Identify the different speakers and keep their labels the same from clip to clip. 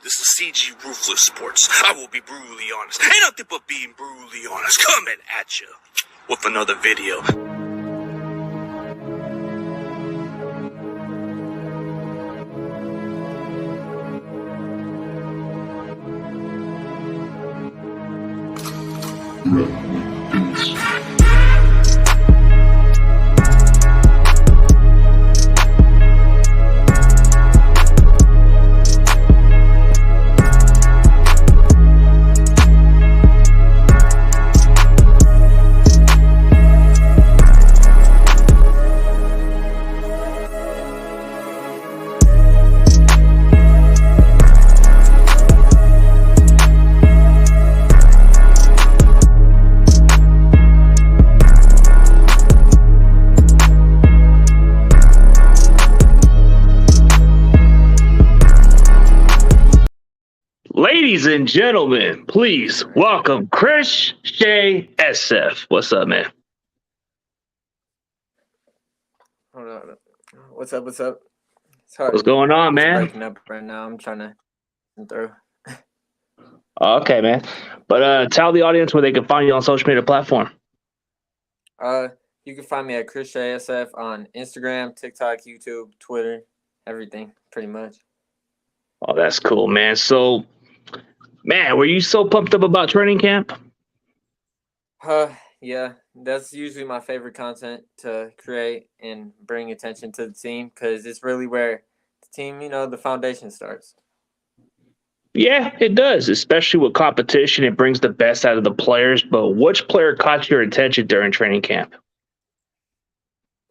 Speaker 1: This is CG Ruthless Sports. I will be brutally honest. Ain't nothing but being brutally honest. Coming at you with another video. Ladies and gentlemen, please welcome ChrisSheaSF. What's up, man?
Speaker 2: Hold on. What's up? Sorry.
Speaker 1: What's going on, man?
Speaker 2: Breaking up right now. I'm trying to get through.
Speaker 1: Okay, man. But tell the audience where they can find you on social media platform.
Speaker 2: You can find me at ChrisSheaSF on Instagram, TikTok, YouTube, Twitter, everything, pretty much.
Speaker 1: Oh, that's cool, man. So, man, were you so pumped up about training camp?
Speaker 2: Yeah, that's usually my favorite content to create and bring attention to the team because it's really where the team, the foundation starts.
Speaker 1: Yeah, it does, especially with competition. It brings the best out of the players. But which player caught your attention during training camp?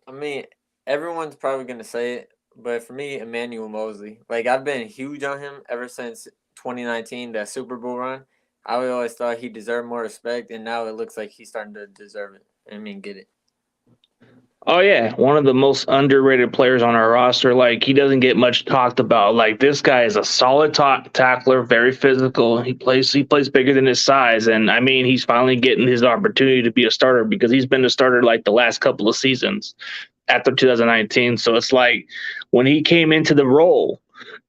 Speaker 2: I mean, everyone's probably going to say it, but for me, Emmanuel Mosley. Like, I've been huge on him ever since 2019, that Super Bowl run. I always thought he deserved more respect, and now it looks like he's starting to deserve it. Get it.
Speaker 1: Oh, yeah. One of the most underrated players on our roster. Like, he doesn't get much talked about. Like, this guy is a solid tackler, very physical. He plays bigger than his size. And, I mean, he's finally getting his opportunity to be a starter because he's been a starter, like, the last couple of seasons after 2019. So it's like when he came into the role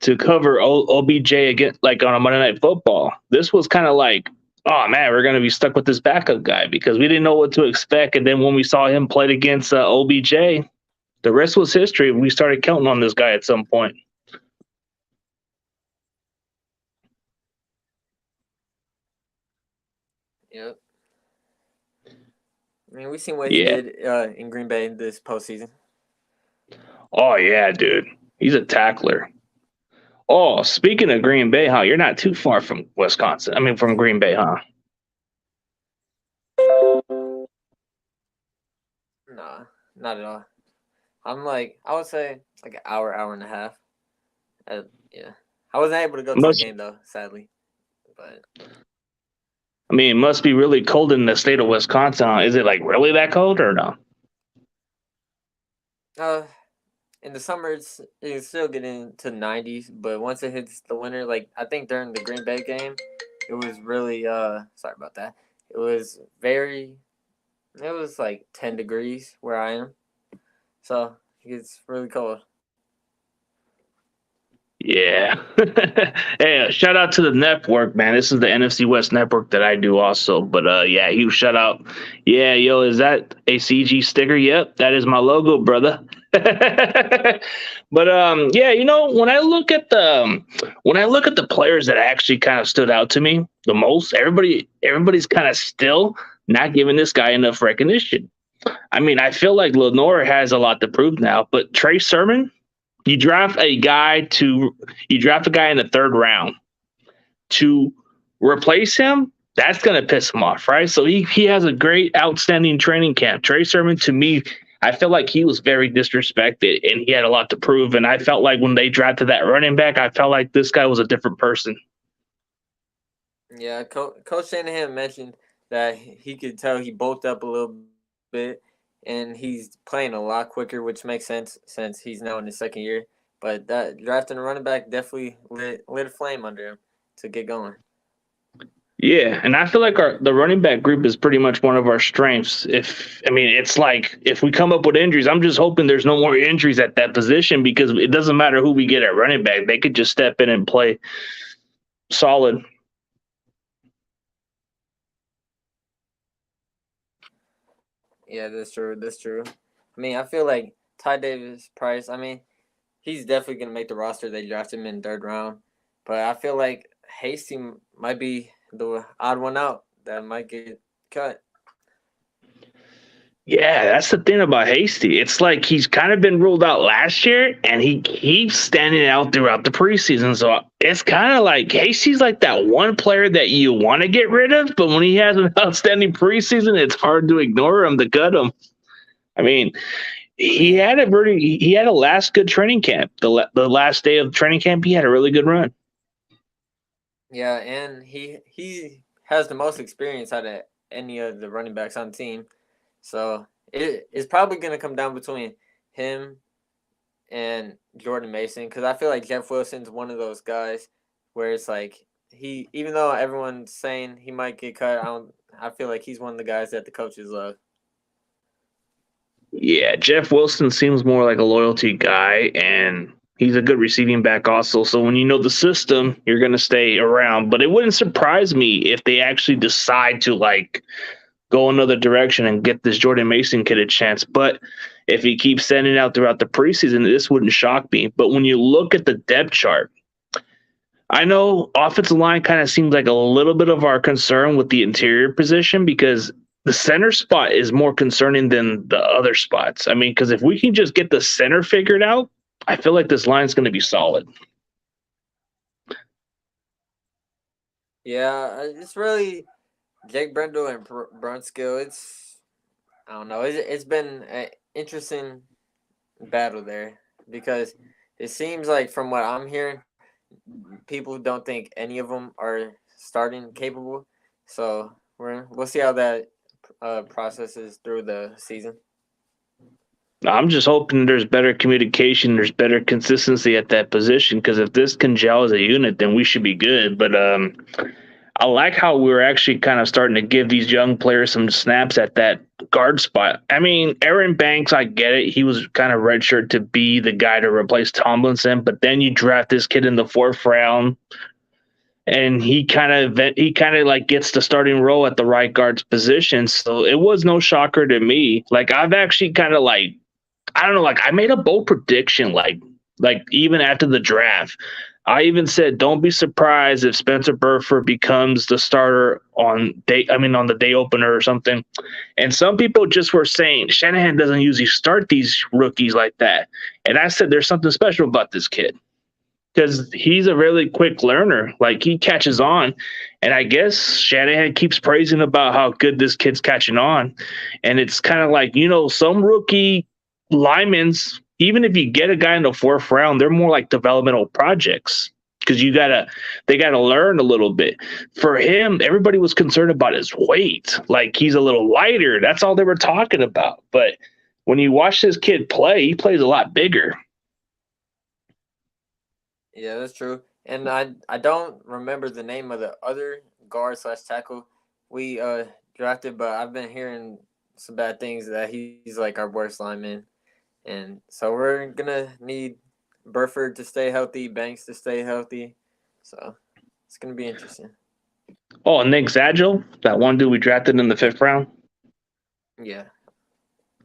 Speaker 1: to cover OBJ again, like on a Monday Night Football, this was kind of like, oh man, we're going to be stuck with this backup guy because we didn't know what to expect. And then when we saw him played against OBJ, the rest was history. We started counting on this guy at some point.
Speaker 2: Yep. I mean, we've seen what he did in Green Bay this postseason.
Speaker 1: Oh, yeah, dude. He's a tackler. Oh, speaking of Green Bay, huh? You're not too far from Wisconsin. I mean, from Green Bay, huh?
Speaker 2: Nah, not at all. I'm like, I would say like an hour and a half. Yeah. I wasn't able to go to the game, though, sadly. But
Speaker 1: I mean, it must be really cold in the state of Wisconsin. Huh? Is it like really that cold or no?
Speaker 2: In the summer, it's still getting to 90s, but once it hits the winter, like I think during the Green Bay game, it was really sorry about that. It was like 10 degrees where I am, so it's really cold. Yeah.
Speaker 1: Hey, shout out to the network, man. This is the NFC West network that I do also. But yeah, huge shout out. Yeah, yo, is that a CG sticker? Yep, that is my logo, brother. But yeah, when I look at the players that actually kind of stood out to me the most, everybody's kind of still not giving this guy enough recognition. I mean, I feel like Lenore has a lot to prove now, but Trey Sermon, you draft a guy in the third round to replace him. That's going to piss him off, right? So he has a great, outstanding training camp. Trey Sermon, to me, I feel like he was very disrespected and he had a lot to prove. And I felt like when they drafted that running back, I felt like this guy was a different person.
Speaker 2: Yeah, Coach Shanahan mentioned that he could tell he bulked up a little bit. And he's playing a lot quicker, which makes sense since he's now in his second year. But that drafting a running back definitely lit a flame under him to get going.
Speaker 1: Yeah, and I feel like the running back group is pretty much one of our strengths. It's like if we come up with injuries, I'm just hoping there's no more injuries at that position because it doesn't matter who we get at running back. They could just step in and play solid.
Speaker 2: Yeah, that's true. That's true. I mean, I feel like Ty Davis Price. I mean, he's definitely gonna make the roster. They drafted him in third round, but I feel like Hasty might be the odd one out that might get cut.
Speaker 1: Yeah, that's the thing about Hasty. It's like he's kind of been ruled out last year, and he keeps standing out throughout the preseason. So it's kind of like Hasty's like that one player that you want to get rid of, but when he has an outstanding preseason, it's hard to ignore him to cut him. I mean,
Speaker 2: I mean,
Speaker 1: he had a last good training camp. The last day of training camp, he had a really good run.
Speaker 2: yeah, and he has the most experience out of any of the running backs on the team. So it's probably gonna come down between him and Jordan Mason because I feel like Jeff Wilson's one of those guys where it's like he even though everyone's saying he might get cut, I feel like he's one of the guys that the coaches love.
Speaker 1: Yeah, Jeff Wilson seems more like a loyalty guy, and he's a good receiving back also. So when you know the system, you're going to stay around. But it wouldn't surprise me if they actually decide to like go another direction and get this Jordan Mason kid a chance. But if he keeps sending out throughout the preseason, this wouldn't shock me. But when you look at the depth chart, I know offensive line kind of seems like a little bit of our concern with the interior position because the center spot is more concerning than the other spots. I mean, because if we can just get the center figured out, I feel like this line's going to be solid.
Speaker 2: Yeah, it's really Jake Brendel and Brunskill. It's I don't know. It's been an interesting battle there because it seems like from what I'm hearing, people don't think any of them are starting capable. So we'll see how that processes through the season.
Speaker 1: I'm just hoping there's better communication, there's better consistency at that position. Because if this can gel as a unit, then we should be good. But I like how we're actually kind of starting to give these young players some snaps at that guard spot. I mean, Aaron Banks, I get it. He was kind of redshirt to be the guy to replace Tomlinson, but then you draft this kid in the fourth round, and he kind of like gets the starting role at the right guard's position. So it was no shocker to me. Like I've actually kind of like I don't know, like I made a bold prediction, like even after the draft. I even said, don't be surprised if Spencer Burford becomes the starter on the day opener or something. And some people just were saying Shanahan doesn't usually start these rookies like that. And I said, there's something special about this kid because he's a really quick learner. Like he catches on. And I guess Shanahan keeps praising about how good this kid's catching on. And it's kind of like, some rookie linemen's, even if you get a guy in the fourth round, they're more like developmental projects because they gotta learn a little bit. For him, everybody was concerned about his weight. Like he's a little lighter. That's all they were talking about. But when you watch this kid play, he plays a lot bigger.
Speaker 2: Yeah, that's true. And I don't remember the name of the other guard slash tackle we drafted, but I've been hearing some bad things that he's like our worst lineman. And so we're gonna need Burford to stay healthy, Banks to stay healthy. So it's gonna be interesting.
Speaker 1: Oh, and Nick Zagel, that one dude we drafted in the fifth round.
Speaker 2: Yeah.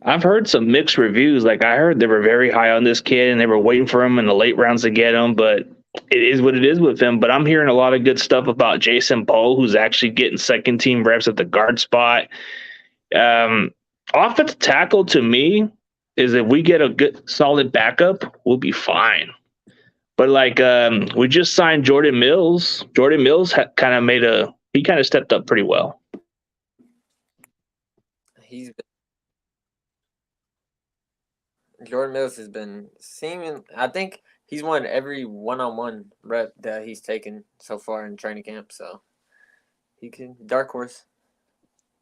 Speaker 1: I've heard some mixed reviews. Like I heard they were very high on this kid and they were waiting for him in the late rounds to get him, but it is what it is with him. But I'm hearing a lot of good stuff about Jason Poe, who's actually getting second team reps at the guard spot. Um, Offensive tackle to me is if we get a good solid backup, we'll be fine. But like we just signed Jordan Mills. Jordan Mills he kind of stepped up pretty well.
Speaker 2: He's Jordan Mills has been seeming. I think he's won every one-on-one rep that he's taken so far in training camp. So he can dark horse.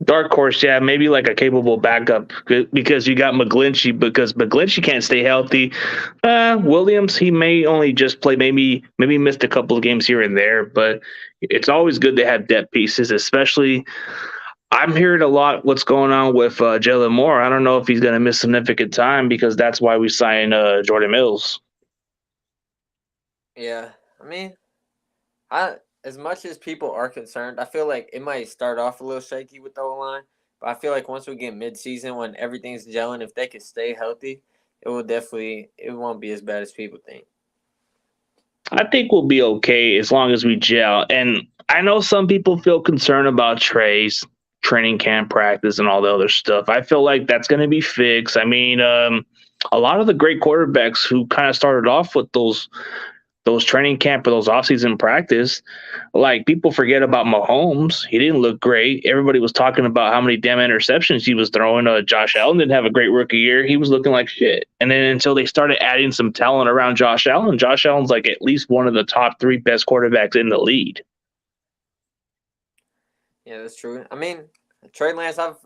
Speaker 1: Dark horse, yeah, maybe like a capable backup because you got McGlinchey because McGlinchey can't stay healthy. Williams, he may only just play maybe missed a couple of games here and there, but it's always good to have depth pieces, especially. I'm hearing a lot what's going on with Jalen Moore. I don't know if he's going to miss significant time because that's why we signed Jordan Mills.
Speaker 2: Yeah, I mean, I as much as people are concerned, I feel like it might start off a little shaky with the O line, but I feel like once we get mid-season, when everything's gelling, if they can stay healthy, it won't be as bad as people think.
Speaker 1: I think we'll be okay as long as we gel. And I know some people feel concerned about Trey's training camp practice and all the other stuff. I feel like that's going to be fixed. I mean, a lot of the great quarterbacks who kind of started off with those training camp or those offseason practice, like people forget about Mahomes. He didn't look great. Everybody was talking about how many damn interceptions he was throwing. Josh Allen didn't have a great rookie year. He was looking like shit. And then until they started adding some talent around Josh Allen's like at least one of the top three best quarterbacks in the league.
Speaker 2: Yeah, that's true. I mean, Trey Lance, I'll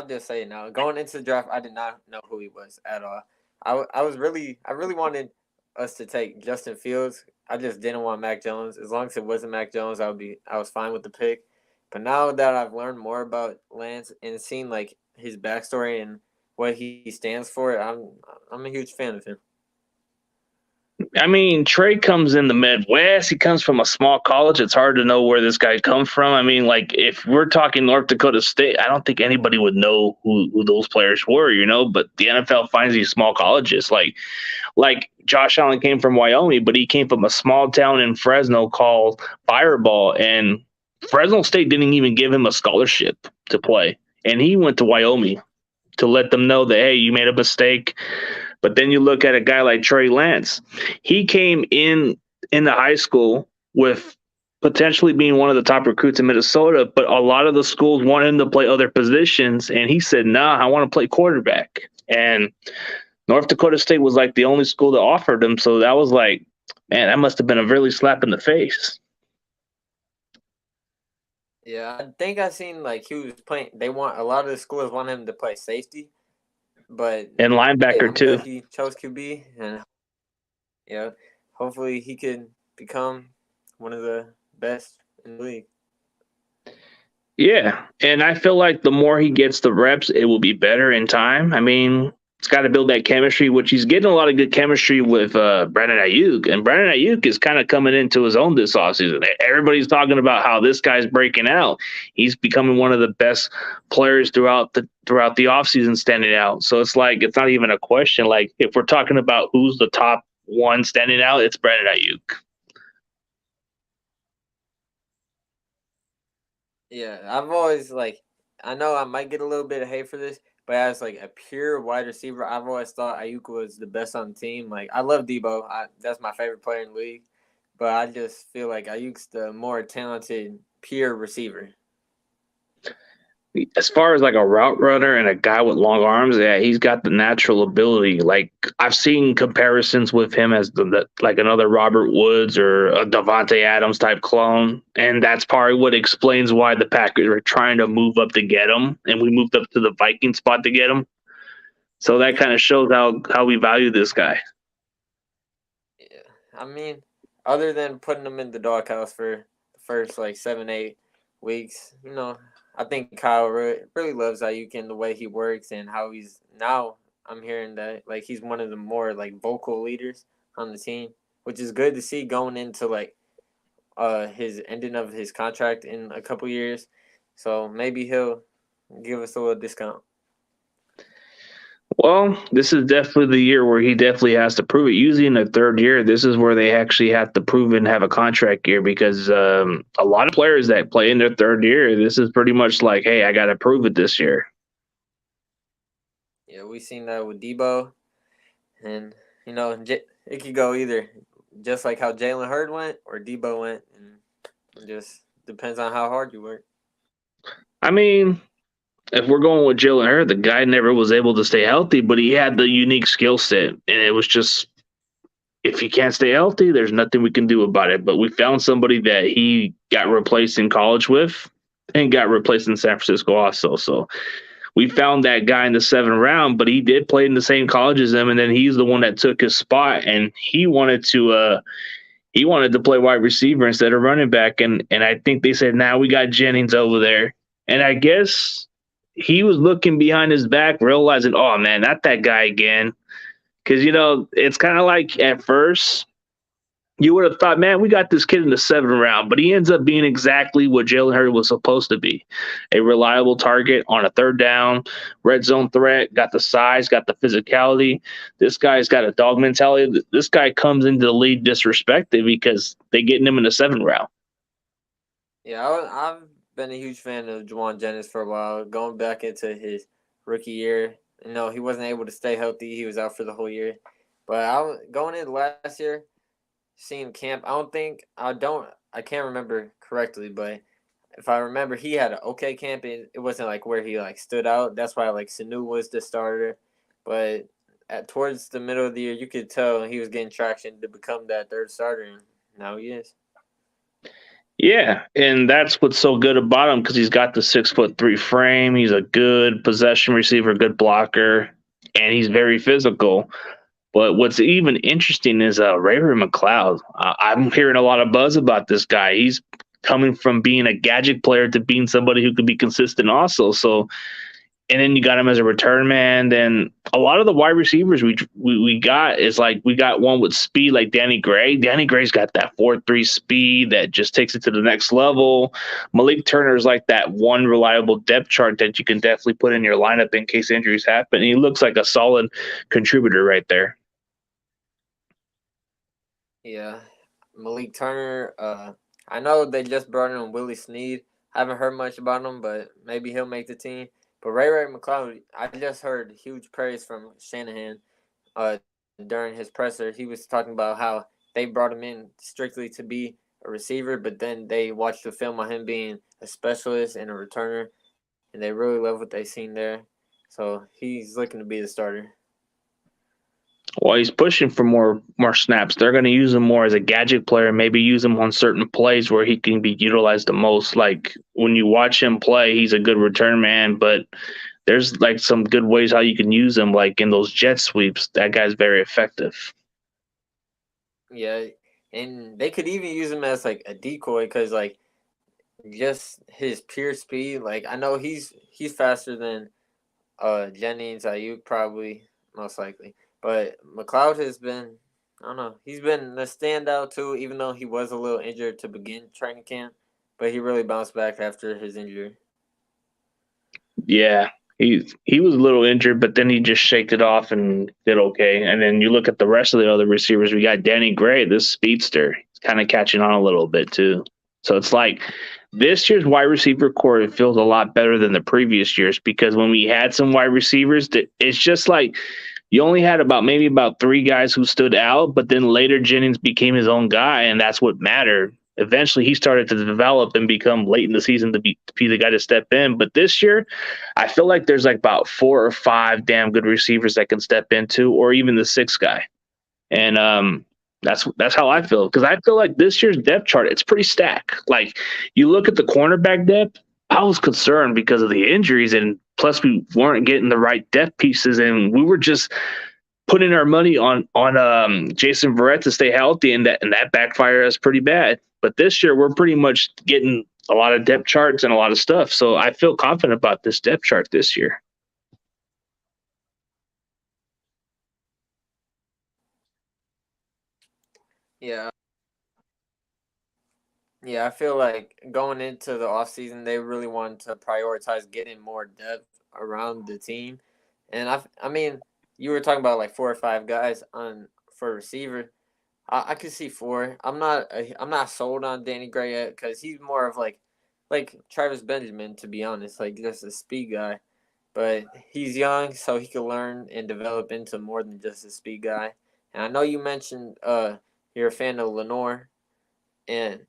Speaker 2: just say it now. Going into the draft, I did not know who he was at all. I really wanted us to take Justin Fields. I just didn't want Mac Jones. As long as it wasn't Mac Jones, I was fine with the pick. But now that I've learned more about Lance and seen like his backstory and what he stands for, I'm a huge fan of him.
Speaker 1: I mean, Trey comes in the Midwest. He comes from a small college. It's hard to know where this guy comes from. I mean, like, if we're talking North Dakota State, I don't think anybody would know who those players were, you know, but the NFL finds these small colleges. Like Josh Allen came from Wyoming, but he came from a small town in Fresno called Fireball, and Fresno State didn't even give him a scholarship to play. And he went to Wyoming to let them know that, hey, you made a mistake. But then you look at a guy like Trey Lance. He came in the high school with potentially being one of the top recruits in Minnesota, but a lot of the schools wanted him to play other positions, and he said, "Nah, I want to play quarterback." And North Dakota State was like the only school that offered him, so that was like, man, that must have been a really slap in the face.
Speaker 2: Yeah, I think I seen like he was playing. They want a lot of the schools want him to play safety, but
Speaker 1: And
Speaker 2: hey,
Speaker 1: linebacker
Speaker 2: I'm glad
Speaker 1: too.
Speaker 2: he chose QB, and hopefully he can become one of the best in the league.
Speaker 1: Yeah, and I feel like the more he gets the reps, it will be better in time. I mean, it's got to build that chemistry, which he's getting a lot of good chemistry with Brandon Ayuk, and Brandon Ayuk is kind of coming into his own this offseason. Everybody's talking about how this guy's breaking out. He's becoming one of the best players throughout the offseason, standing out. So it's like it's not even a question. Like if we're talking about who's the top one standing out, it's Brandon Ayuk.
Speaker 2: Yeah, I've always like I know I might get a little bit of hate for this, but as like a pure wide receiver, I've always thought Ayuk was the best on the team. Like I love Debo, that's my favorite player in the league, but I just feel like Ayuk's the more talented pure receiver.
Speaker 1: As far as like a route runner and a guy with long arms, yeah, he's got the natural ability. Like I've seen comparisons with him as like another Robert Woods or a Devontae Adams type clone, and that's probably what explains why the Packers are trying to move up to get him, and we moved up to the Viking spot to get him. So that kind of shows how we value this guy.
Speaker 2: Yeah, I mean, other than putting him in the doghouse for the first like 7-8 weeks, I think Kyle really loves Ayuk and the way he works and how he's now. I'm hearing that like he's one of the more like vocal leaders on the team, which is good to see going into like his ending of his contract in a couple years. So maybe he'll give us a little discount.
Speaker 1: Well, this is definitely the year where he definitely has to prove it. Usually in the third year, this is where they actually have to prove and have a contract year because a lot of players that play in their third year, this is pretty much like, hey, I got to prove it this year.
Speaker 2: Yeah, we seen that with Debo, and it could go either, just like how Jalen Hurd went or Debo went, and it just depends on how hard you work.
Speaker 1: I mean, if we're going with Jalen Hurd, the guy never was able to stay healthy, but he had the unique skill set, and it was just if he can't stay healthy, there's nothing we can do about it. But we found somebody that he got replaced in college with and got replaced in San Francisco also. So we found that guy in the 7th round, but he did play in the same college as him, and then he's the one that took his spot, and he wanted to play wide receiver instead of running back, and I think they said, now we got Jennings over there, and I guess he was looking behind his back, realizing, oh man, not that guy again. Because, it's kind of like at first, You would have thought, man, we got this kid in the 7th round, but he ends up being exactly what Jalen Hurts was supposed to be, a reliable target on a 3rd down, red zone threat, got the size, got the physicality. This guy's got a dog mentality. This guy comes into the league disrespected because they getting him in the 7th round.
Speaker 2: Yeah, I've been a huge fan of Juwan Jennings for a while, going back into his rookie year. He wasn't able to stay healthy; he was out for the whole year. But going into last year, seeing camp. I can't remember correctly, but if I remember, he had an okay camp. It wasn't like where he like stood out. That's why like Sanu was the starter, but towards the middle of the year, you could tell he was getting traction to become that third starter, and now he is.
Speaker 1: Yeah, and that's what's so good about him because he's got the 6'3" frame. He's a good possession receiver, good blocker, and he's very physical. But what's even interesting is Ray Ray McLeod. I'm hearing a lot of buzz about this guy. He's coming from being a gadget player to being somebody who could be consistent also. So and then you got him as a return man. Then a lot of the wide receivers we got is like we got one with speed like Danny Gray. Danny Gray's got that 4.3 speed that just takes it to the next level. Malik Turner's like that one reliable depth chart that you can definitely put in your lineup in case injuries happen. He looks like a solid contributor right there.
Speaker 2: Yeah, Malik Turner. I know they just brought in Willie Snead. Haven't heard much about him, but maybe he'll make the team. But Ray Ray McLeod, I just heard huge praise from Shanahan. During his presser, he was talking about how they brought him in strictly to be a receiver, but then they watched the film on him being a specialist and a returner, and they really love what they seen there. So he's looking to be the starter.
Speaker 1: Well, he's pushing for more snaps. They're going to use him more as a gadget player, maybe use him on certain plays where he can be utilized the most. Like when you watch him play, he's a good return man, but there's like some good ways how you can use him, like in those jet sweeps. That guy's very effective.
Speaker 2: Yeah, and they could even use him as like a decoy because like just his pure speed. Like I know he's faster than Jennings, Ayuk probably most likely, but McLeod has been. I don't know. He's been the standout too, even though he was a little injured to begin training camp, but he really bounced back after his injury.
Speaker 1: Yeah, he was a little injured, but then he just shaked it off and did okay. And then you look at the rest of the other receivers. We got Danny Gray, this speedster. He's kind of catching on a little bit too. So it's like this year's wide receiver core feels a lot better than the previous years because when we had some wide receivers, it's just like you only had about 3 guys who stood out, but then later Jennings became his own guy, and that's what mattered. Eventually, he started to develop and become late in the season to be the guy to step in. But this year, I feel like there's like about 4 or 5 damn good receivers that can step into, or even the 6th guy. And that's how I feel because I feel like this year's depth chart it's pretty stacked. Like you look at the cornerback depth, I was concerned because of the injuries, and plus we weren't getting the right depth pieces, and we were just putting our money on Jason Verrett to stay healthy, and that backfired us pretty bad. But this year we're pretty much getting a lot of depth charts and a lot of stuff, so I feel confident about this depth chart this year.
Speaker 2: Yeah, yeah. I feel like going into the offseason, they really wanted to prioritize getting more depth around the team, and I mean, you were talking about like 4 or 5 guys on for receiver. I could see 4. I'm not sold on Danny Gray yet because he's more of like Travis Benjamin to be honest, like just a speed guy. But he's young, so he can learn and develop into more than just a speed guy. And I know you mentioned you're a fan of Lenore, and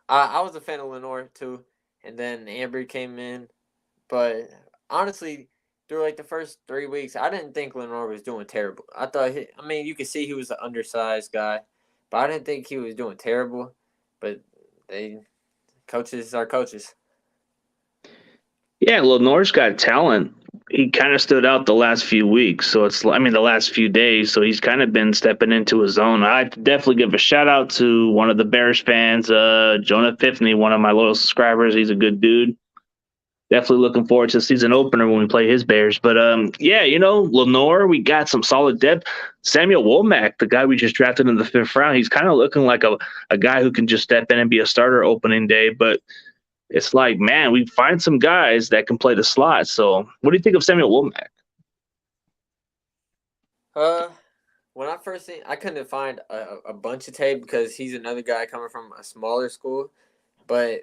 Speaker 2: I was a fan of Lenore too. And then Amber came in, but honestly, through like the first 3 weeks, I didn't think Lenore was doing terrible. I mean, you could see he was an undersized guy, but I didn't think he was doing terrible. But they coaches are coaches.
Speaker 1: Yeah, Lenore's got talent. He kind of stood out the last few weeks, so the last few days. So he's kind of been stepping into his own. I definitely give a shout out to one of the Bears fans, Jonah Fifney, one of my loyal subscribers. He's a good dude. Definitely looking forward to the season opener when we play his Bears. But yeah, Lenore, we got some solid depth. Samuel Womack, the guy we just drafted in the 5th round, he's kind of looking like a guy who can just step in and be a starter opening day. But it's like, man, we find some guys that can play the slot. So what do you think of Samuel Womack?
Speaker 2: Uh, when I first seen, I couldn't find a bunch of tape because he's another guy coming from a smaller school. But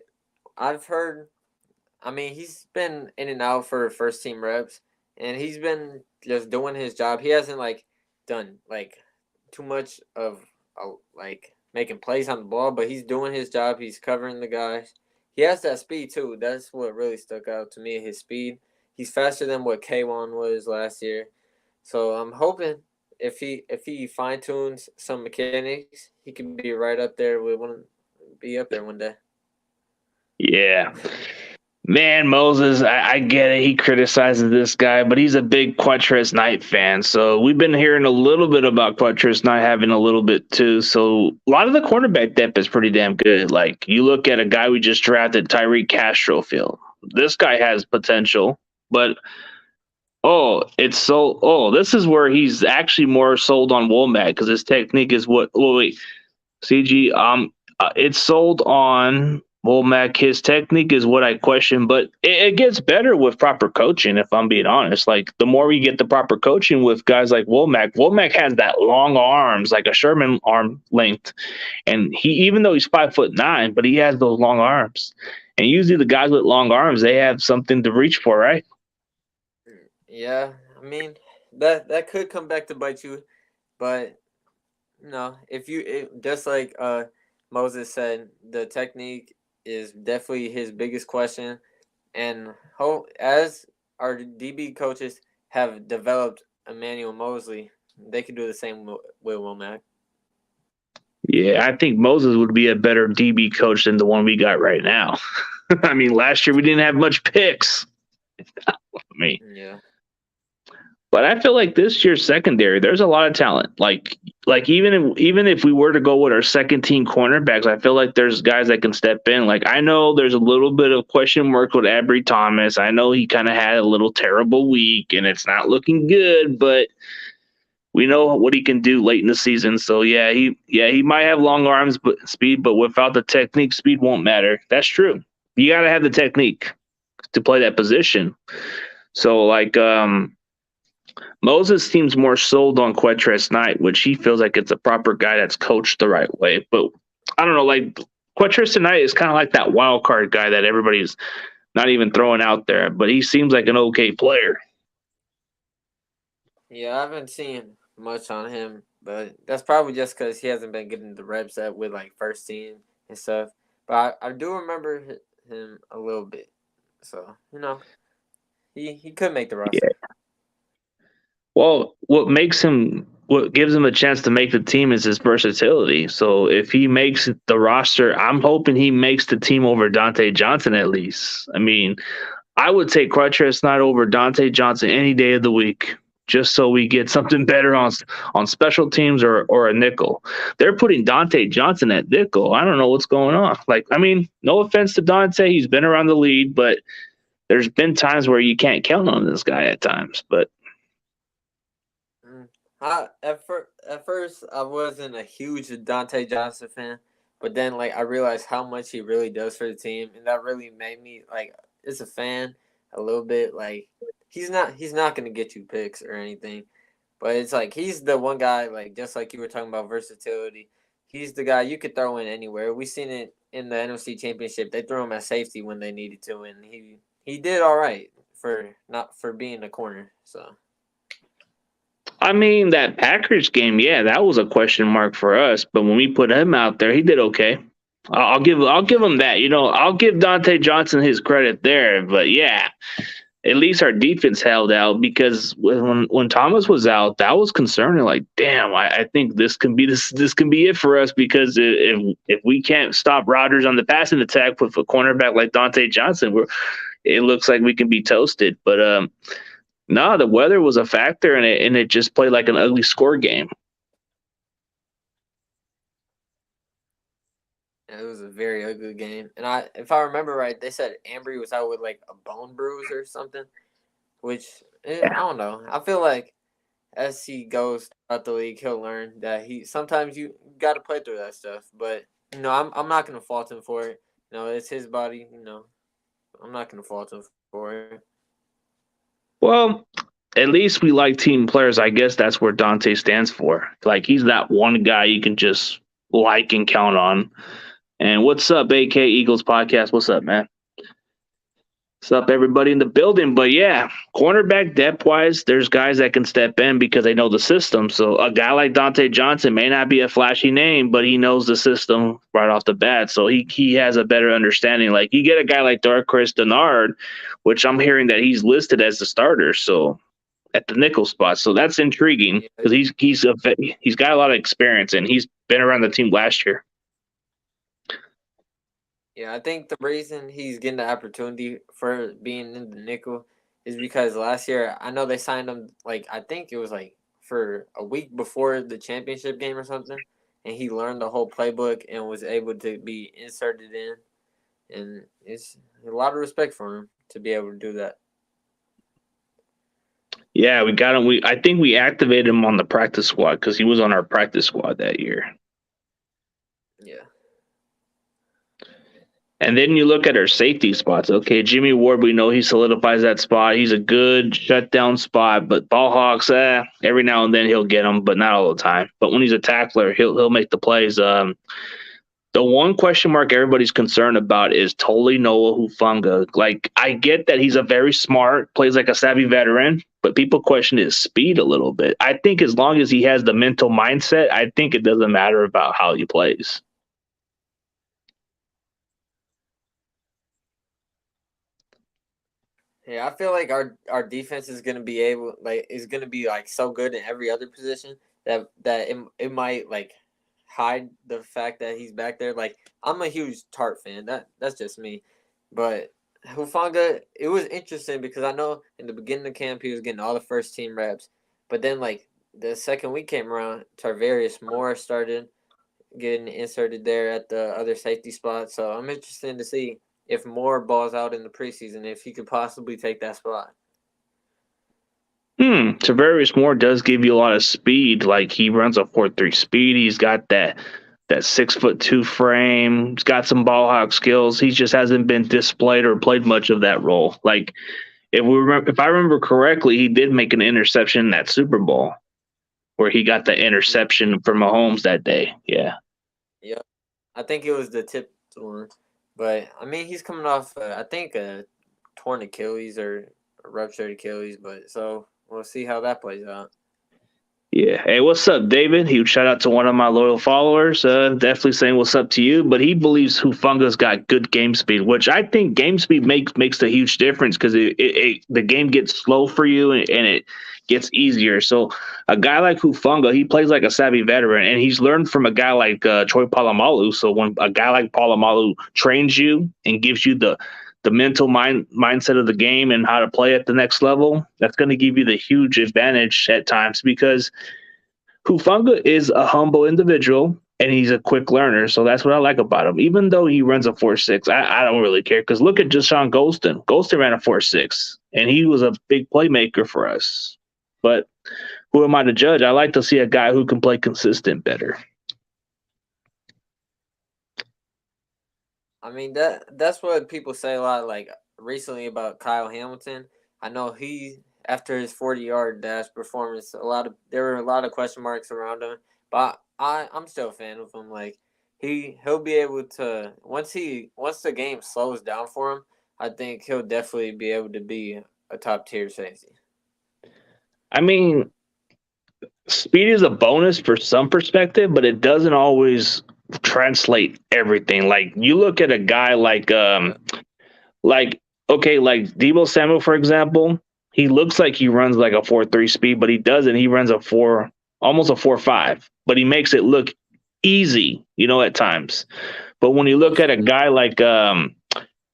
Speaker 2: I've heard, I mean, he's been in and out for first team reps, and he's been just doing his job. He hasn't like done like too much of like making plays on the ball, but he's doing his job. He's covering the guys. He has that speed too. That's what really stuck out to me. His speed. He's faster than what K1 was last year. So I'm hoping if he fine tunes some mechanics, he could be right up there. We want to be up there one day.
Speaker 1: Yeah. Man, Moses, I get it. He criticizes this guy, but he's a big Quattrez Knight fan. So we've been hearing a little bit about Quattrez Knight having a little bit too. So a lot of the cornerback depth is pretty damn good. Like you look at a guy we just drafted, Tyreek Castrofield. This guy has potential, but this is where he's actually more sold on Womack because his technique is what. Well, wait, CG. It's sold on Womack. His technique is what I question, but it gets better with proper coaching. If I'm being honest, like the more we get the proper coaching with guys like Womack has that long arms, like a Sherman arm length, and he even though he's 5'9", but he has those long arms. And usually the guys with long arms, they have something to reach for, right?
Speaker 2: Yeah, I mean that could come back to bite you, but no, if you just like Moses said, the technique is definitely his biggest question, and as our DB coaches have developed Emmanuel Mosley, they could do the same with Will Mack.
Speaker 1: Yeah, I think Moses would be a better DB coach than the one we got right now. I mean, last year we didn't have much picks. I mean,
Speaker 2: Yeah.
Speaker 1: but I feel like this year's secondary, there's a lot of talent. Like even if we were to go with our second team cornerbacks, I feel like there's guys that can step in. Like I know there's a little bit of question mark with Abry Thomas. I know he kind of had a little terrible week and it's not looking good, but we know what he can do late in the season. So he might have long arms but speed, but without the technique, speed won't matter. That's true. You gotta have the technique to play that position. So like Moses seems more sold on Quettress Knight, which he feels like it's a proper guy that's coached the right way. But I don't know, like Quettress Knight is kind of like that wild card guy that everybody's not even throwing out there, but he seems like an okay player.
Speaker 2: Yeah, I haven't seen much on him, but that's probably just because he hasn't been getting the reps that with like first team and stuff. But I do remember him a little bit, so he could make the roster.
Speaker 1: Yeah. Well, what gives him a chance to make the team is his versatility. So if he makes the roster, I'm hoping he makes the team over Dante Johnson at least. I mean, I would take Crutchers not over Dante Johnson any day of the week, just so we get something better on special teams or a nickel. They're putting Dante Johnson at nickel. I don't know what's going on. Like, I mean, no offense to Dante, he's been around the league, but there's been times where you can't count on this guy at times. But
Speaker 2: At first I wasn't a huge Dante Johnson fan, but then like I realized how much he really does for the team, and that really made me like as a fan a little bit. Like he's not gonna get you picks or anything, but it's like he's the one guy, like just like you were talking about versatility. He's the guy you could throw in anywhere. We seen it in the NFC Championship. They threw him at safety when they needed to, and he did all right for not for being a corner. So.
Speaker 1: I mean, that Packers game, yeah, that was a question mark for us. But when we put him out there, he did okay. I'll give him that. I'll give Dante Johnson his credit there. But yeah, at least our defense held out because when Thomas was out, that was concerning. Like, damn, I think this can be it for us because if we can't stop Rodgers on the passing attack with a cornerback like Dante Johnson, it looks like we can be toasted. But no, the weather was a factor, and it just played like an ugly score game.
Speaker 2: It was a very ugly game, and if I remember right, they said Ambry was out with like a bone bruise or something. Which I don't know. I feel like as he goes throughout the league, he'll learn that he sometimes you got to play through that stuff. But I'm not gonna fault him for it. It's his body. I'm not gonna fault him for it.
Speaker 1: Well, at least we like team players. I guess that's where Dante stands for. Like he's that one guy you can just like and count on. And what's up, AK Eagles podcast? What's up, man? What's up, everybody in the building? But yeah, cornerback depth wise, there's guys that can step in because they know the system. So a guy like Dante Johnson may not be a flashy name, but he knows the system right off the bat. So he has a better understanding. Like you get a guy like Darquez Denard, which I'm hearing that he's listed as the starter. So at the nickel spot. So that's intriguing because he's got a lot of experience and he's been around the team last year.
Speaker 2: Yeah, I think the reason he's getting the opportunity for being in the nickel is because last year I know they signed him like I think it was like for a week before the championship game or something, and he learned the whole playbook and was able to be inserted in, and it's a lot of respect for him to be able to do that.
Speaker 1: Yeah, we got him. I think we activated him on the practice squad because he was on our practice squad that year.
Speaker 2: Yeah.
Speaker 1: And then you look at our safety spots. Okay, Jimmy Ward, we know he solidifies that spot. He's a good shutdown spot, but ball hawks, every now and then he'll get them, but not all the time. But when he's a tackler, he'll make the plays. The one question mark everybody's concerned about is Toli Noah Hufanga. Like, I get that he's a very smart, plays like a savvy veteran, but people question his speed a little bit. I think as long as he has the mental mindset, I think it doesn't matter about how he plays.
Speaker 2: Yeah, I feel like our defense is gonna be like so good in every other position that it might like hide the fact that he's back there. Like I'm a huge Tart fan. That's just me. But Hufanga, it was interesting because I know in the beginning of camp he was getting all the first team reps, but then like the second week came around, Tarvarius Moore started getting inserted there at the other safety spot. So I'm interested to see if Moore balls out in the preseason, if he could possibly take that spot.
Speaker 1: Tavarius Moore does give you a lot of speed. Like he runs a 4.3 speed. He's got that 6'2" frame. He's got some ball hawk skills. He just hasn't been displayed or played much of that role. Like if I remember correctly, he did make an interception in that Super Bowl where he got the interception for Mahomes that day. Yeah.
Speaker 2: Yeah, I think it was the tip one, but I mean he's coming off I think a torn Achilles or a ruptured Achilles, but so we'll see how that plays out.
Speaker 1: Yeah. Hey, what's up, David? He would shout out to one of my loyal followers. Definitely saying what's up to you. But he believes Hufanga's got good game speed, which I think game speed makes a huge difference because the game gets slow for you and it gets easier. So a guy like Hufanga, he plays like a savvy veteran, and he's learned from a guy like Troy Polamalu. So when a guy like Polamalu trains you and gives you the mental mindset of the game and how to play at the next level, that's going to give you the huge advantage at times because Hufanga is a humble individual and he's a quick learner. So that's what I like about him. Even though he runs a 4.6, I don't really care because look at Jashawn Golston. Golston ran a 4.6 and he was a big playmaker for us. But who am I to judge? I like to see a guy who can play consistent better.
Speaker 2: I mean that's what people say a lot like recently about Kyle Hamilton. I know he after his 40-yard dash performance, there were a lot of question marks around him, but I'm still a fan of him. Like he'll be able to once the game slows down for him, I think he'll definitely be able to be a top tier safety.
Speaker 1: I mean, speed is a bonus for some perspective, but it doesn't always translate everything. Like you look at a guy like like Debo Samuel, for example, he looks like he runs like a 4.3 speed, but he doesn't. He runs almost a 4.5, but he makes it look easy, at times. But when you look at a guy like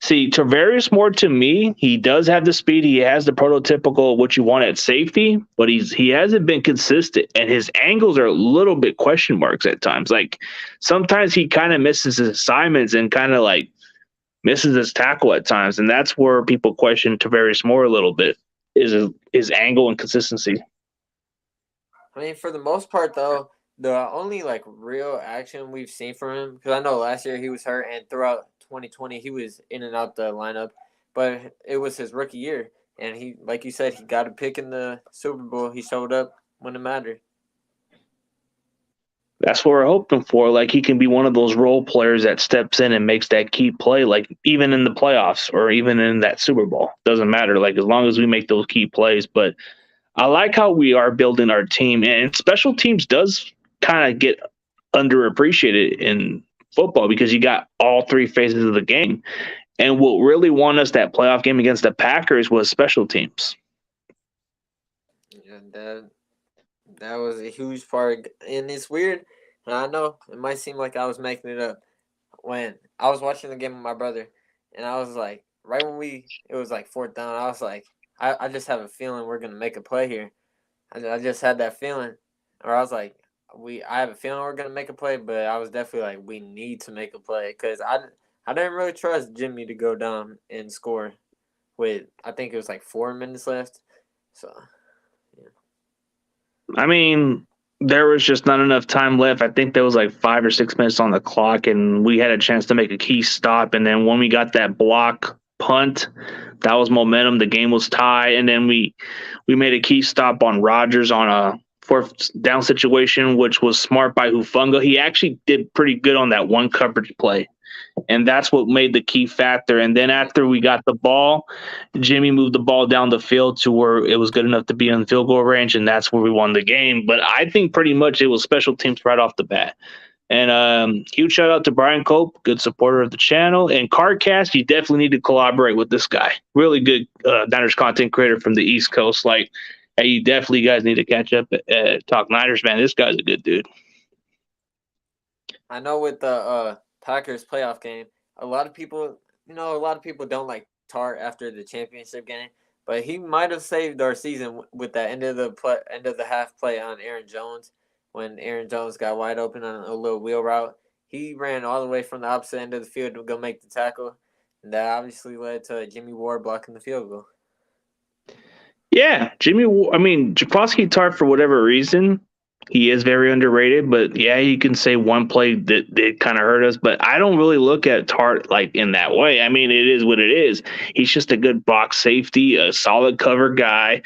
Speaker 1: See, Tavarius Moore, to me, he does have the speed. He has the prototypical what you want at safety, but he hasn't been consistent, and his angles are a little bit question marks at times. Like sometimes he kind of misses his assignments and kind of like misses his tackle at times, and that's where people question Tavarius Moore a little bit is his angle and consistency.
Speaker 2: I mean, for the most part, though, the only like real action we've seen from him, because I know last year he was hurt, and throughout 2020 he was in and out the lineup, but it was his rookie year, and he, like you said, he got a pick in the Super Bowl. He showed up when it mattered.
Speaker 1: That's what we're hoping for. Like he can be one of those role players that steps in and makes that key play, like even in the playoffs or even in that Super Bowl. Doesn't matter. Like as long as we make those key plays. But I like how we are building our team, and special teams does kind of get underappreciated in football because you got all three phases of the game. And what really won us that playoff game against the Packers was special teams.
Speaker 2: And that was a huge part, and it's weird. And I know it might seem like I was making it up when I was watching the game with my brother, and I was like, right when it was like fourth down, I was like, I just have a feeling we're gonna make a play here. I just had that feeling, or I was like, I have a feeling we're gonna make a play, but I was definitely like, we need to make a play because I didn't really trust Jimmy to go down and score with I think it was like 4 minutes left. So
Speaker 1: I mean, there was just not enough time left. I think there was like 5 or 6 minutes on the clock, and we had a chance to make a key stop. And then when we got that block punt, that was momentum. The game was tied, and then we made a key stop on Rodgers on a fourth down situation, which was smart by Hufunga. He actually did pretty good on that one coverage play. And that's what made the key factor. And then after we got the ball, Jimmy moved the ball down the field to where it was good enough to be in field goal range, and that's where we won the game. But I think pretty much it was special teams right off the bat. And huge shout out to Brian Cope, good supporter of the channel. And Cardcast, you definitely need to collaborate with this guy. Really good Niners content creator from the East Coast. Like, hey, you definitely guys need to catch up at Talk Niners, man. This guy's a good dude.
Speaker 2: I know with the Packers playoff game, a lot of people, a lot of people don't like Tart after the championship game, but he might have saved our season with that end of the half play on Aaron Jones when Aaron Jones got wide open on a little wheel route. He ran all the way from the opposite end of the field to go make the tackle, and that obviously led to Jimmy Ward blocking the field goal.
Speaker 1: Yeah, Jaquaski Tart, for whatever reason, he is very underrated. But yeah, you can say one play that kind of hurt us. But I don't really look at Tart like in that way. I mean, it is what it is. He's just a good box safety, a solid cover guy.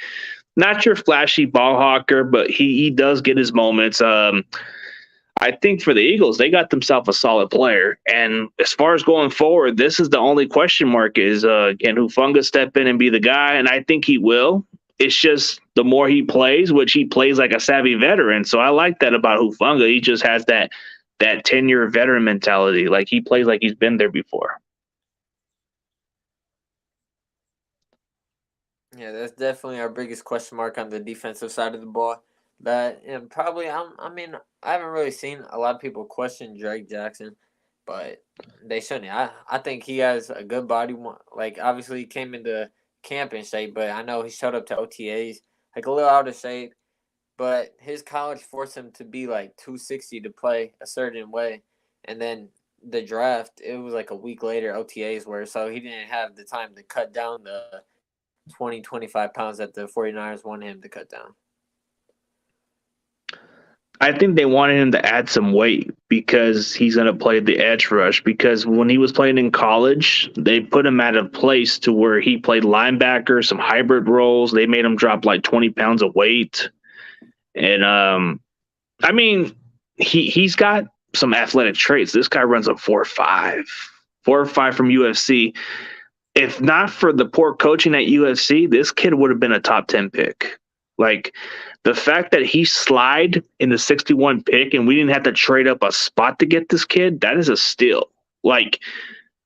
Speaker 1: Not your flashy ball hawker, but he does get his moments. I think for the Eagles, they got themselves a solid player. And as far as going forward, this is the only question mark is can Hufunga step in and be the guy? And I think he will. It's just the more he plays, which he plays like a savvy veteran. So I like that about Hufunga. He just has that 10-year veteran mentality. Like he plays like he's been there before.
Speaker 2: Yeah, that's definitely our biggest question mark on the defensive side of the ball. That and probably I haven't really seen a lot of people question Drake Jackson, but they shouldn't. I think he has a good body. Like obviously he came into camp in shape, but I know he showed up to OTAs like a little out of shape. But his college forced him to be like 260 to play a certain way, and then the draft it was like a week later OTAs were so he didn't have the time to cut down the 25 pounds that the 49ers wanted him to cut down.
Speaker 1: I think they wanted him to add some weight because he's going to play the edge rush. Because when he was playing in college, they put him at a place to where he played linebacker, some hybrid roles. They made him drop like 20 pounds of weight. And he's got some athletic traits. This guy runs a 4.5 from UFC. If not for the poor coaching at UFC, this kid would have been a top 10 pick. Like the fact that he slid in the 61 pick and we didn't have to trade up a spot to get this kid, that is a steal. Like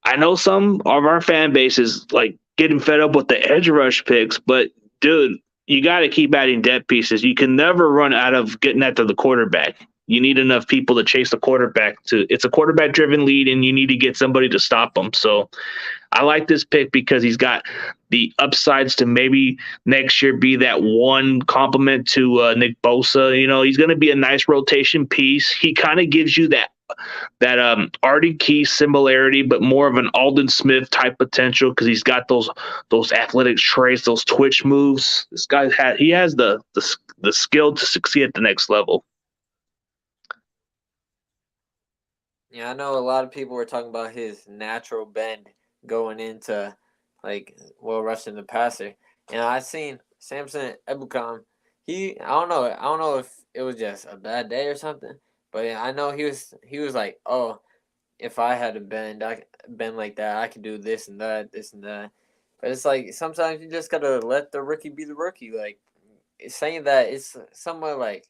Speaker 1: I know some of our fan base is like getting fed up with the edge rush picks, but dude, you got to keep adding depth pieces. You can never run out of getting that to the quarterback. You need enough people to chase the quarterback. It's a quarterback driven lead and you need to get somebody to stop them. So I like this pick because he's got the upsides to maybe next year be that one complement to Nick Bosa. He's going to be a nice rotation piece. He kind of gives you that Artie Key similarity, but more of an Aldon Smith type potential because he's got those athletic traits, those twitch moves. This guy has the skill to succeed at the next level.
Speaker 2: Yeah, I know a lot of people were talking about his natural bend going into well rushing the passer. And I seen Samson Ebukam. I don't know if it was just a bad day or something, but I know he was like, oh, if I had a bend like that, I could do this and that, this and that. But it's like sometimes you just gotta let the rookie be the rookie. Like saying that it's somewhat like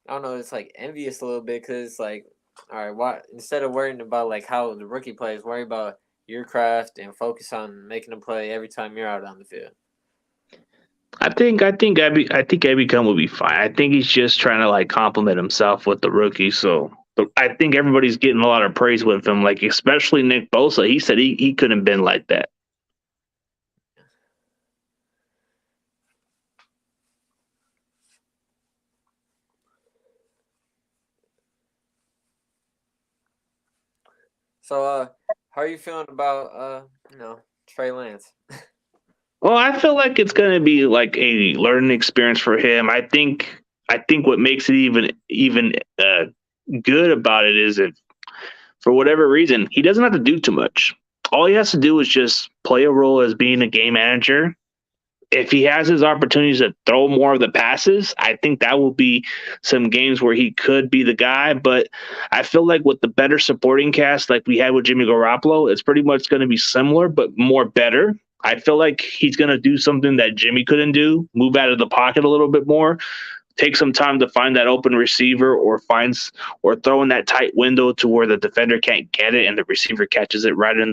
Speaker 2: I don't know, it's like envious a little bit because it's like, all right, why instead of worrying about like how the rookie plays, worry about your craft and focus on making a play every time you're out on the field.
Speaker 1: I think Abby Gunn will be fine. I think he's just trying to like compliment himself with the rookie. So but I think everybody's getting a lot of praise with him, like especially Nick Bosa. He said he couldn't have been like that.
Speaker 2: So, how are you feeling about Trey Lance?
Speaker 1: Well, I feel like it's going to be like a learning experience for him. I think what makes it even good about it is if for whatever reason he doesn't have to do too much. All he has to do is just play a role as being a game manager. If he has his opportunities to throw more of the passes, I think that will be some games where he could be the guy. But I feel like with the better supporting cast like we had with Jimmy Garoppolo, it's pretty much going to be similar, but more better. I feel like he's going to do something that Jimmy couldn't do, move out of the pocket a little bit more, take some time to find that open receiver or throw in that tight window to where the defender can't get it and the receiver catches it right on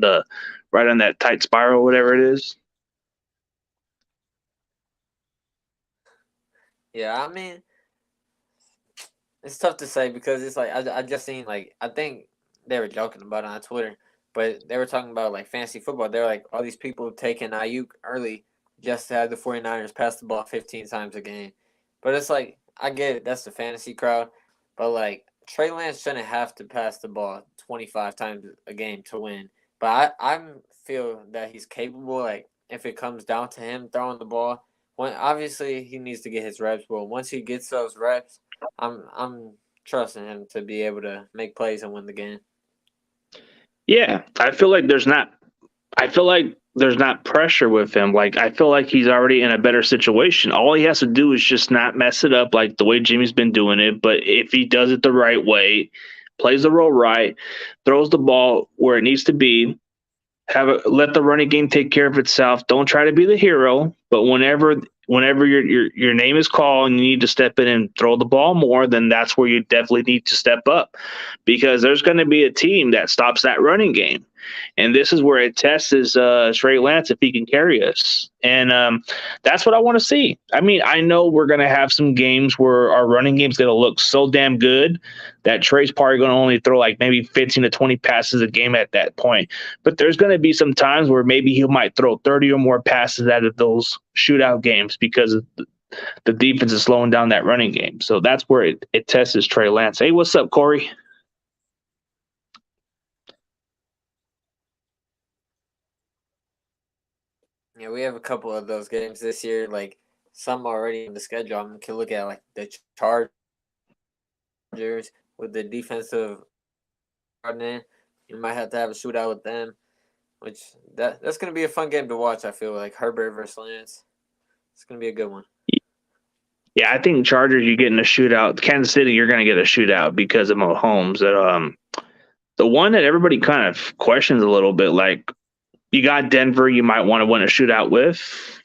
Speaker 1: that tight spiral, whatever it is.
Speaker 2: Yeah, I mean, it's tough to say because it's like I just seen like I think they were joking about it on Twitter, but they were talking about like fantasy football. They're like all these people taking Ayuk early just to have the 49ers pass the ball 15 times a game. But it's like I get it, that's the fantasy crowd, but like Trey Lance shouldn't have to pass the ball 25 times a game to win. But I feel that he's capable. Like if it comes down to him throwing the ball, when obviously he needs to get his reps, but once he gets those reps I'm trusting him to be able to make plays and win the game.
Speaker 1: Yeah, I feel like there's not pressure with him. Like I feel like he's already in a better situation. All he has to do is just not mess it up like the way Jimmy's been doing it. But if he does it the right way, plays the role right, throws the ball where it needs to be, let the running game take care of itself. Don't try to be the hero, but whenever your name is called and you need to step in and throw the ball more, then that's where you definitely need to step up because there's going to be a team that stops that running game. And this is where it tests Trey Lance if he can carry us. And that's what I want to see. I mean, I know we're going to have some games where our running game's going to look so damn good that Trey's probably going to only throw like maybe 15 to 20 passes a game at that point. But there's going to be some times where maybe he might throw 30 or more passes out of those shootout games because the defense is slowing down that running game. So that's where it tests Trey Lance. Hey, what's up, Corey?
Speaker 2: Yeah, we have a couple of those games this year. Like some already in the schedule. I can look at like the Chargers with the defensive coordinator. You might have to have a shootout with them, which that's gonna be a fun game to watch. I feel like Herbert versus Lance. It's gonna be a good one.
Speaker 1: Yeah, I think Chargers, you get in a shootout. Kansas City, you're going to get a shootout because of Mahomes. The one that everybody kind of questions a little bit, like you got Denver, you might want to win a shootout with.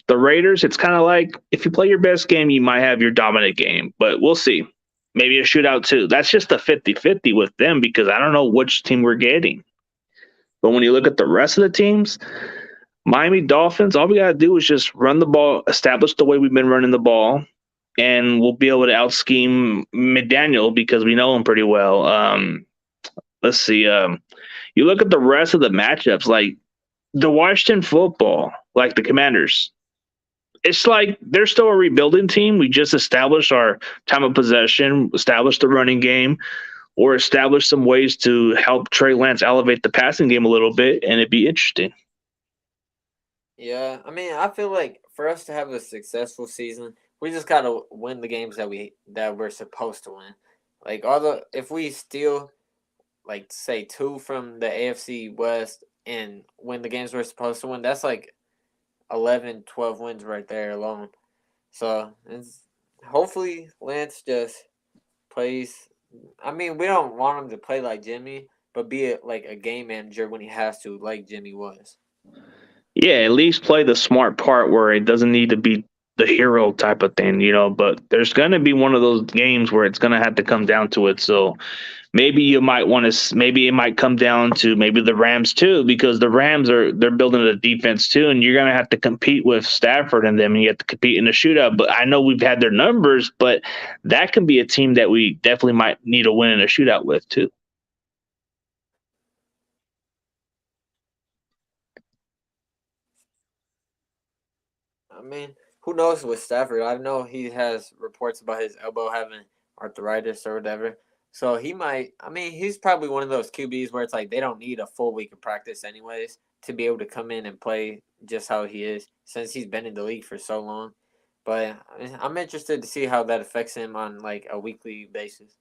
Speaker 1: The Raiders, it's kind of like if you play your best game, you might have your dominant game, but we'll see. Maybe a shootout too. That's just a 50-50 with them because I don't know which team we're getting. But when you look at the rest of the teams, Miami Dolphins, all we got to do is just run the ball, establish the way we've been running the ball, and we'll be able to out scheme McDaniel because we know him pretty well. Let's see. You look at the rest of the matchups, like The Washington football, like the Commanders, it's like they're still a rebuilding team. We just established our time of possession, established the running game, or establish some ways to help Trey Lance elevate the passing game a little bit, and it'd be interesting.
Speaker 2: Yeah, I mean, I feel like for us to have a successful season, we just gotta win the games that we're supposed to win. Like all the if we steal like say two from the AFC West and win the games we're supposed to win, that's like 11, 12 wins right there alone. So hopefully Lance just plays. I mean, we don't want him to play like Jimmy, but be like a game manager when he has to, like Jimmy was.
Speaker 1: Yeah, at least play the smart part where it doesn't need to be the hero type of thing, you know. But there's gonna be one of those games where it's gonna have to come down to it. So maybe you might want to. Maybe it might come down to maybe the Rams too, because the Rams they're building a defense too, and you're gonna have to compete with Stafford and them, and you have to compete in the shootout. But I know we've had their numbers, but that can be a team that we definitely might need a win in a shootout with too.
Speaker 2: I mean, who knows with Stafford? I know he has reports about his elbow having arthritis or whatever. So he might. I mean, he's probably one of those QBs where it's like they don't need a full week of practice anyways to be able to come in and play just how he is since he's been in the league for so long. But I'm interested to see how that affects him on like a weekly basis.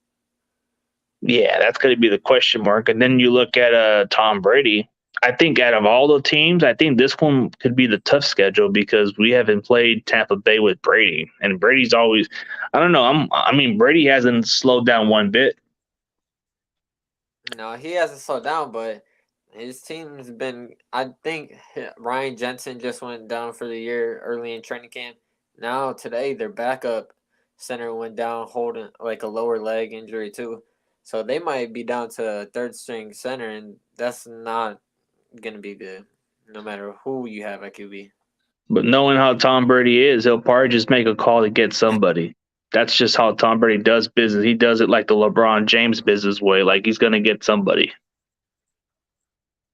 Speaker 1: Yeah, that's going to be the question mark. And then you look at Tom Brady. I think out of all the teams, I think this one could be the tough schedule because we haven't played Tampa Bay with Brady, and Brady's always, I don't know. I mean, Brady hasn't slowed down one bit.
Speaker 2: No, he hasn't slowed down, but his team's been. I think Ryan Jensen just went down for the year early in training camp. Now today, their backup center went down holding like a lower leg injury too, so they might be down to a third string center, and that's not gonna be good. No matter who you have at QB.
Speaker 1: But knowing how Tom Brady is, he'll probably just make a call to get somebody. That's just how Tom Brady does business. He does it like the LeBron James business way. Like he's going to get somebody.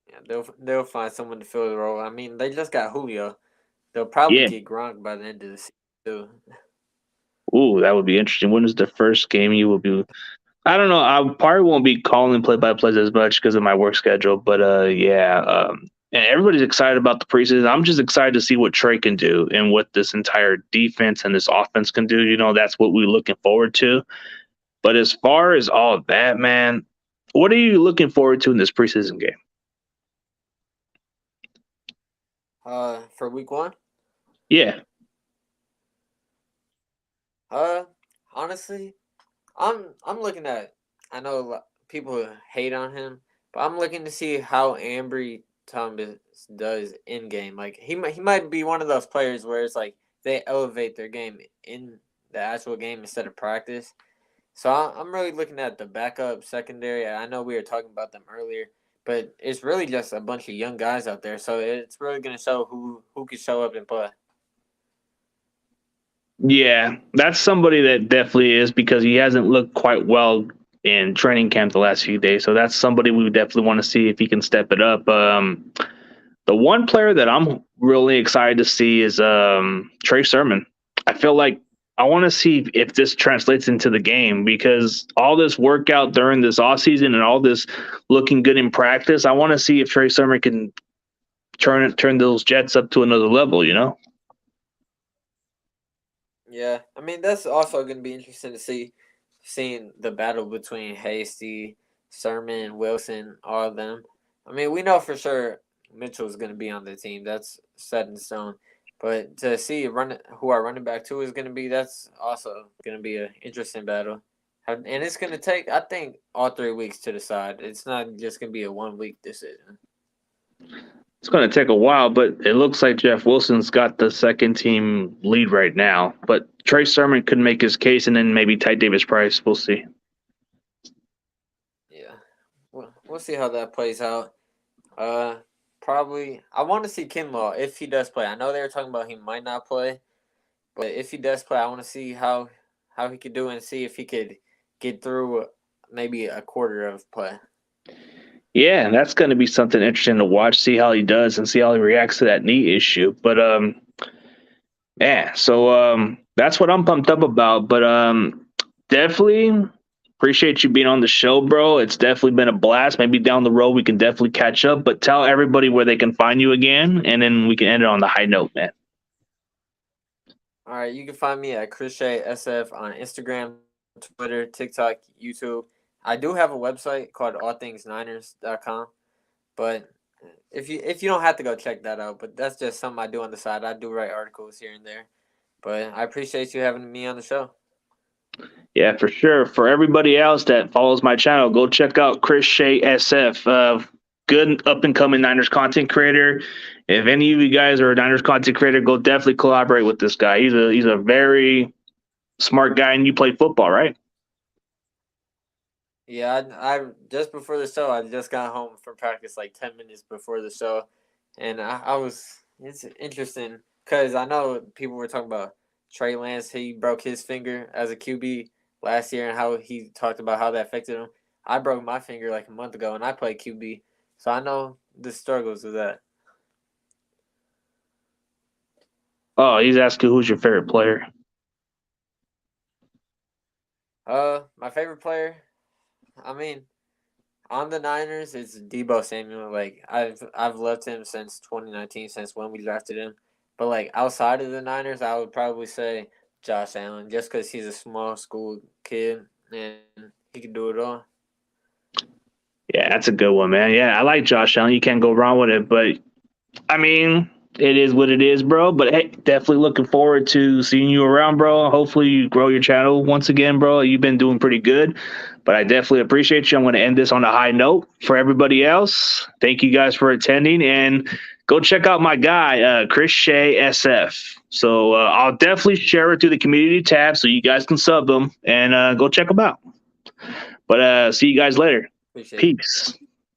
Speaker 2: Yeah, they'll find someone to fill the role. I mean, they just got Julio. They'll probably
Speaker 1: Yeah.
Speaker 2: get Gronk by the end of the season too.
Speaker 1: Ooh, that would be interesting. When is the first game you will be? I don't know. I probably won't be calling play by plays as much because of my work schedule. But yeah. And everybody's excited about the preseason. I'm just excited to see what Trey can do and what this entire defense and this offense can do. You know, that's what we're looking forward to. But as far as all of that, man, what are you looking forward to in this preseason game?
Speaker 2: For week one.
Speaker 1: Yeah.
Speaker 2: Uh, honestly, I'm looking at. I know people hate on him, but I'm looking to see how Ambry Thomas does in game. Like he might be one of those players where it's like they elevate their game in the actual game instead of practice. So I'm really looking at the backup secondary. I know we were talking about them earlier, but it's really just a bunch of young guys out there. So it's really gonna show who can show up and play.
Speaker 1: Yeah. That's somebody that definitely is because he hasn't looked quite well in training camp the last few days. So that's somebody we definitely want to see if he can step it up. The one player that I'm really excited to see is Trey Sermon. I feel like I want to see if this translates into the game because all this workout during this off season and all this looking good in practice, I want to see if Trey Sermon can turn those Jets up to another level. You know?
Speaker 2: Yeah, I mean that's also going to be interesting to see, seeing the battle between Hasty, Sermon, Wilson, all of them. I mean, we know for sure Mitchell's going to be on the team. That's set in stone. But to see who our running back two is going to be, that's also going to be an interesting battle. And it's going to take, I think, all 3 weeks to decide. It's not just going to be a 1 week decision.
Speaker 1: It's going to take a while, but it looks like Jeff Wilson's got the second team lead right now. But Trey Sermon could make his case, and then maybe Ty Davis Price. We'll see.
Speaker 2: Yeah, we'll see how that plays out. Uh, Probably. I want to see Kinlaw if he does play. I know they were talking about he might not play, but if he does play, I want to see how he could do and see if he could get through maybe a quarter of play.
Speaker 1: Yeah, that's going to be something interesting to watch, see how he does and see how he reacts to that knee issue. But yeah, so that's what I'm pumped up about. But definitely appreciate you being on the show, bro. It's definitely been a blast. Maybe down the road we can definitely catch up. But tell everybody where they can find you again, and then we can end it on the high note, man.
Speaker 2: All right, you can find me at ChrisSheaSF on Instagram, Twitter, TikTok, YouTube. I do have a website called allthingsniners.com, but if you don't have to go check that out, but that's just something I do on the side. I do write articles here and there. But I appreciate you having me on the show.
Speaker 1: Yeah, for sure. For everybody else that follows my channel, go check out Chris Shea SF. Good up and coming Niners content creator. If any of you guys are a Niners content creator, go definitely collaborate with this guy. He's a very smart guy, and you play football, right?
Speaker 2: Yeah, I just before the show, I just got home from practice like 10 minutes before the show, and I was it's interesting because I know people were talking about Trey Lance. He broke his finger as a QB last year, and how he talked about how that affected him. I broke my finger like a month ago, and I played QB, so I know the struggles of that.
Speaker 1: Oh, he's asking who's your favorite player.
Speaker 2: My favorite player. I mean, on the Niners, it's Debo Samuel. Like I've loved him since 2019, since when we drafted him. But like outside of the Niners, I would probably say Josh Allen, just because he's a small school kid and he can do it all.
Speaker 1: Yeah, that's a good one, man. Yeah, I like Josh Allen. You can't go wrong with it. But I mean, it is what it is, bro. But hey, definitely looking forward to seeing you around, bro. Hopefully, you grow your channel once again, bro. You've been doing pretty good. But I definitely appreciate you. I'm going to end this on a high note. For everybody else, thank you guys for attending. And go check out my guy, Chris Shea SF. So I'll definitely share it through the community tab so you guys can sub them and go check them out. But see you guys later.
Speaker 2: Appreciate it.
Speaker 1: Peace.